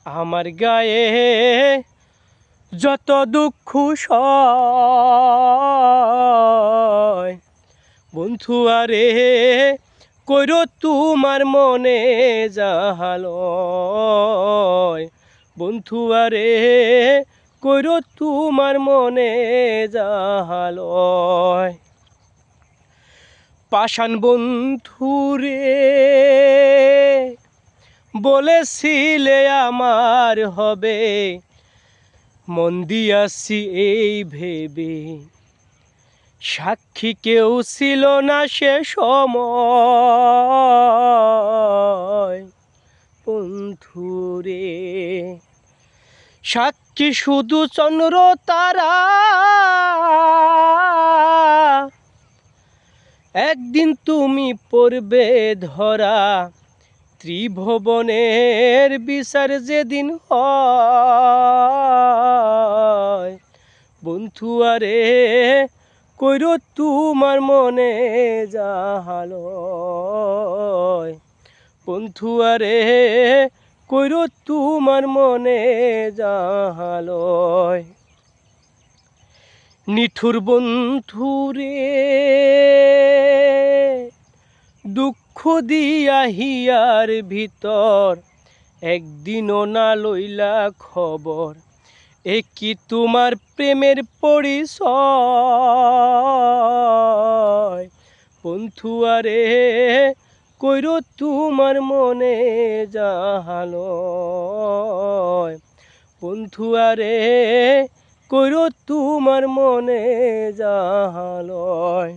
আমার গায়ে যত দুঃখ সয় বন্ধু আরে কইরো তোমার মনে জাহালয় বন্ধু আরে কইরো তোমার মনে জাহালয় পাষাণ বন্ধুরে বলেছিলে আমার হবে মন দিয়াছি এই ভেবে সাক্ষী কেউ ছিল না সে সময় বন্ধুরে সাক্ষী শুধু চন্দ্র তারা একদিন তুমি পড়বে ধরা ত্রিভুবনের বিচার যেদিন হয় বন্ধু আরে কইরো তোমার মনে জাহালয় বন্ধু আরে কইরো তোমার মনে জাহালয় নিঠুর বন্ধুরে দুঃখ দিয়া হিয়ার ভিতর একদিনও না লইলা খবর এ কি তোমার প্রেমের পরিচয় বন্ধু আরে কইরো তোমার মনে জাহালয় বন্ধু আরে কইরো তোমার মনে জাহালয়।